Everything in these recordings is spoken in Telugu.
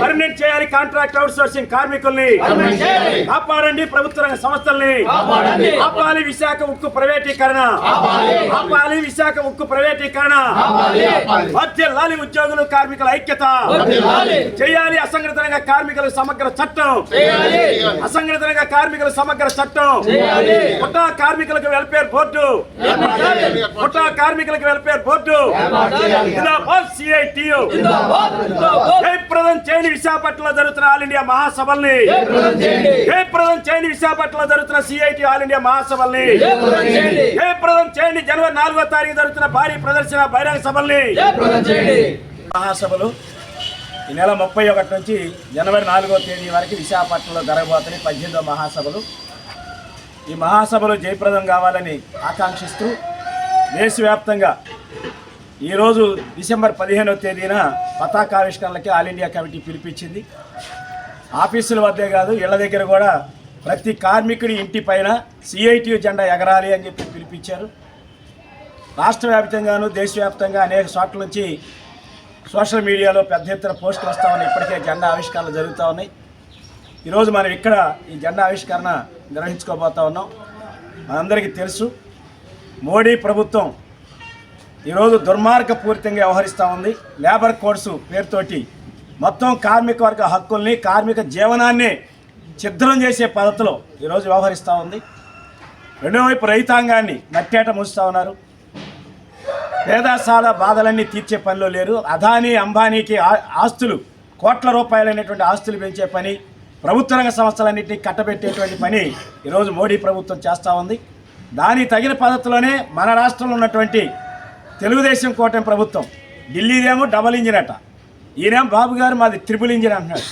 పర్మనెంట్ చేయాలి. కాంట్రాక్ట్ అవుట్ సోర్సింగ్ కార్మికుల్ని కాపాడండి. ప్రభుత్వ రంగ సంస్థల్ని ఆపాలి. విశాఖ ఉక్కు ప్రైవేటీకరణ ఆపాలి. విశాఖ ఉక్కు ప్రైవేటీకరణ వర్ధిల్లాలి. ఉద్యోగులు కార్మికుల ఐక్యత చేయాలి. అసంఘటిత రంగ కార్మికుల సమగ్ర చట్టం అసంఘటిత రంగ కార్మికుల సమగ్ర చట్టం ముఠా కార్మికులకు వెల్ఫేర్ బోర్డు ముఠా కార్మికులకు వెల్ఫేర్ బోర్డు సిఐటియు జయప్రదం చేయండి. విశాఖపట్నంలో జరుగుతున్న ఆల్ ఇండియా మహాసభల్ని జయప్రదం చేయండి. విశాఖపట్నంలో జరుగుతున్న సిఐటి ఆల్ ఇండియా మహాసభల్ని జయప్రదం చేయండి. జనవరి 4వ తారీఖు జరుగుతున్న భారీ ప్రదర్శన బహిరంగ సభల్ని మహాసభలు ఈ నెల 31 నుంచి జనవరి 4వ తేదీ వరకు విశాఖపట్నంలో జరగబోతున్నాయి 18వ మహాసభలు. ఈ మహాసభలు జయప్రదం కావాలని ఆకాంక్షిస్తూ దేశవ్యాప్తంగా ఈరోజు డిసెంబర్ 15వ తేదీన పతాకావిష్కరణలకి ఆల్ ఇండియా కమిటీ పిలిపించింది. ఆఫీసుల వద్దే కాదు ఇళ్ల దగ్గర కూడా ప్రతి కార్మికుడి ఇంటి పైన సిఐటియు జెండా ఎగరాలి అని చెప్పి పిలిపించారు. రాష్ట్ర వ్యాప్తంగాను దేశవ్యాప్తంగా అనేక చోట్ల నుంచి సోషల్ మీడియాలో పెద్ద ఎత్తున పోస్టులు వస్తూ ఉన్నాయి. ఇప్పటికే జెండా ఆవిష్కరణలు జరుగుతూ ఉన్నాయి. ఈరోజు మనం ఇక్కడ ఈ జెండా ఆవిష్కరణ నిర్వహించుకోబోతా ఉన్నాం. మనందరికీ తెలుసు మోడీ ప్రభుత్వం ఈరోజు దుర్మార్గపూరితంగా వ్యవహరిస్తూ ఉంది. లేబర్ కోడ్స్ పేరుతోటి మొత్తం కార్మిక వర్గ హక్కుల్ని కార్మిక జీవనాన్ని ఛిద్రం చేసే పద్ధతిలో ఈరోజు వ్యవహరిస్తూ ఉంది. రెండో వైపు రైతాంగాన్ని నట్టేట ముంచుతూ ఉన్నారు. పేదసాల బాధలన్నీ తీర్చే పనిలో లేరు. అదానీ అంబానీకి ఆస్తులు కోట్ల రూపాయలైనటువంటి ఆస్తులు పెంచే పని, ప్రభుత్వ రంగ సంస్థలన్నింటినీ కట్టబెట్టేటువంటి పని ఈరోజు మోడీ ప్రభుత్వం చేస్తూ ఉంది. దానికి తగిన పద్ధతిలోనే మన రాష్ట్రంలో ఉన్నటువంటి తెలుగుదేశం కూటమి ప్రభుత్వం ఢిల్లీదేమో డబల్ ఇంజిన్ అట, ఈయనేమో బాబు గారు మాది ట్రిపుల్ ఇంజిన్ అంటున్నాడు.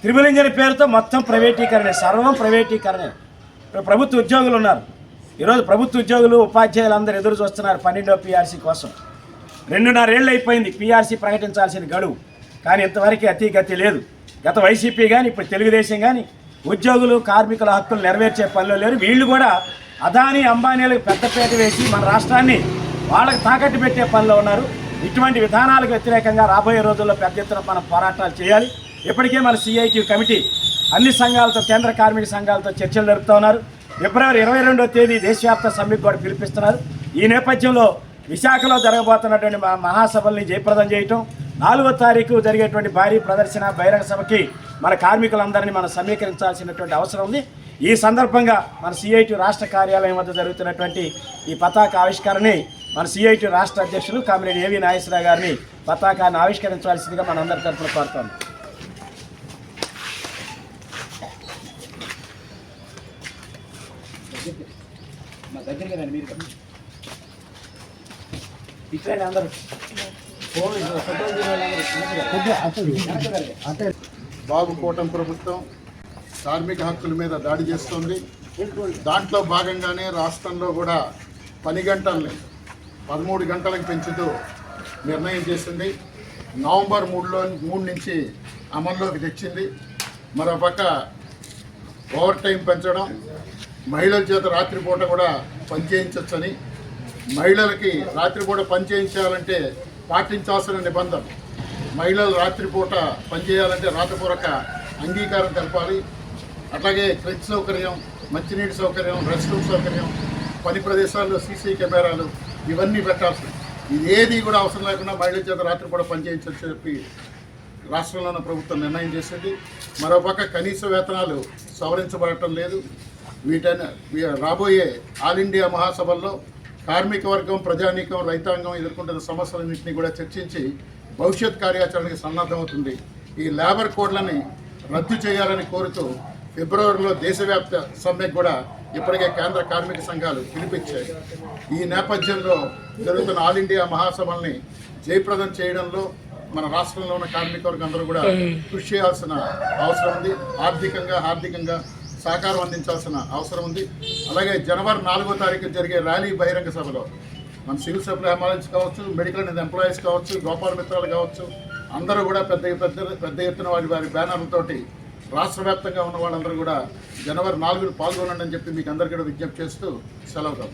ట్రిపుల్ ఇంజిన్ పేరుతో మొత్తం ప్రైవేటీకరణ, సర్వం ప్రైవేటీకరణ. ఇప్పుడు ప్రభుత్వ ఉద్యోగులు ఉన్నారు. ఈరోజు ప్రభుత్వ ఉద్యోగులు ఉపాధ్యాయులు అందరూ ఎదురు చూస్తున్నారు 12వ పిఆర్సీ కోసం. 2.5 ఏళ్ళు అయిపోయింది పిఆర్సీ ప్రకటించాల్సిన గడువు, కానీ ఇంతవరకు అతిగతి లేదు. గత వైసీపీ కానీ ఇప్పుడు తెలుగుదేశం కానీ ఉద్యోగులు కార్మికుల హక్కులు నెరవేర్చే పనిలో లేరు. వీళ్ళు కూడా అదానీ అంబానీలకు పెద్దపేట వేసి మన రాష్ట్రాన్ని వాళ్ళకి తాకట్టు పెట్టే పనిలో ఉన్నారు. ఇటువంటి విధానాలకు వ్యతిరేకంగా రాబోయే రోజుల్లో పెద్ద ఎత్తున మనం పోరాటాలు చేయాలి. ఇప్పటికే మన సిఐటి కమిటీ అన్ని సంఘాలతో కేంద్ర కార్మిక సంఘాలతో చర్చలు జరుపుతూ ఉన్నారు. ఫిబ్రవరి 22వ తేదీ దేశవ్యాప్త సమ్మెకు కూడా పిలిపిస్తున్నారు. ఈ నేపథ్యంలో విశాఖలో జరగబోతున్నటువంటి మహాసభల్ని జయప్రదం చేయటం, 4వ తారీఖు జరిగేటువంటి భారీ ప్రదర్శన బహిరంగ సభకి మన కార్మికులందరినీ మనం సమీకరించాల్సినటువంటి అవసరం ఉంది. ఈ సందర్భంగా మన సిఐటి రాష్ట్ర కార్యాలయం వద్ద జరుగుతున్నటువంటి ఈ పతాక ఆవిష్కరణని మన సిఐటి రాష్ట్ర అధ్యక్షులు కామిరెడ్డి ఏవి నాగేశ్వరరావు గారిని పతాకాన్ని ఆవిష్కరించవలసిందిగా మనందరి తరఫున కోరుతాం. బాబు కూటమి ప్రభుత్వం కార్మిక హక్కుల మీద దాడి చేస్తుంది. దాంట్లో భాగంగానే రాష్ట్రంలో కూడా పని గంటల్ని 13 గంటలకు పెంచుతూ నిర్ణయం చేసింది. నవంబర్ 3 నుంచి అమల్లోకి తెచ్చింది. మరోపక్క ఓవర్ టైం పెంచడం, మహిళల చేత రాత్రిపూట కూడా పనిచేయించవచ్చని, మహిళలకి రాత్రిపూట పనిచేయించాలంటే పాటించాల్సిన నిబంధన, మహిళలు రాత్రిపూట పనిచేయాలంటే రాతపూర్వక అంగీకారం తెలపాలి. అట్లాగే క్రెచ్ సౌకర్యం, మంచినీటి సౌకర్యం, రెస్ట్ రూమ్ సౌకర్యం, పని ప్రదేశాల్లో సీసీ కెమెరాలు ఇవన్నీ పెట్టాల్సి, ఇది ఏది కూడా అవసరం లేకుండా మహిళల చేత రాత్రిపూట పనిచేయించని చెప్పి రాష్ట్రంలో ఉన్న ప్రభుత్వం నిర్ణయం చేసింది. మరోపక్క కనీస వేతనాలు సవరించబడటం లేదు. రాబోయే ఆల్ ఇండియా మహాసభల్లో కార్మిక వర్గం, ప్రజానీకం, రైతాంగం ఎదుర్కొంటున్న సమస్యలన్నింటినీ కూడా చర్చించి భవిష్యత్ కార్యాచరణకి సన్నద్ధమవుతుంది. ఈ లేబర్ కోడ్లని రద్దు చేయాలని కోరుతూ ఫిబ్రవరిలో దేశవ్యాప్త సమ్మెకు కూడా ఇప్పటికే కేంద్ర కార్మిక సంఘాలు పిలిపించాయి. ఈ నేపథ్యంలో జరుగుతున్న ఆల్ ఇండియా మహాసభల్ని జయప్రదం చేయడంలో మన రాష్ట్రంలో ఉన్న కార్మిక వర్గం అందరూ కూడా కృషి చేయాల్సిన అవసరం ఉంది. ఆర్థికంగా సహకారం అందించాల్సిన అవసరం ఉంది. అలాగే జనవరి 4వ తారీఖు జరిగే ర్యాలీ బహిరంగ సభలో మన సివిల్ సప్లై ఎంప్లాయీస్ కావచ్చు, మెడికల్ అండ్ ఎంప్లాయీస్ కావచ్చు, గోపాల మిత్రాలు కావచ్చు, అందరూ కూడా పెద్ద ఎత్తున వారి బ్యానర్లతోటి రాష్ట్ర వ్యాప్తంగా ఉన్న వాళ్ళందరూ కూడా జనవరి 4న పాల్గొనండి అని చెప్పి మీకు అందరికీ విజ్ఞప్తి చేస్తూ సెలవు.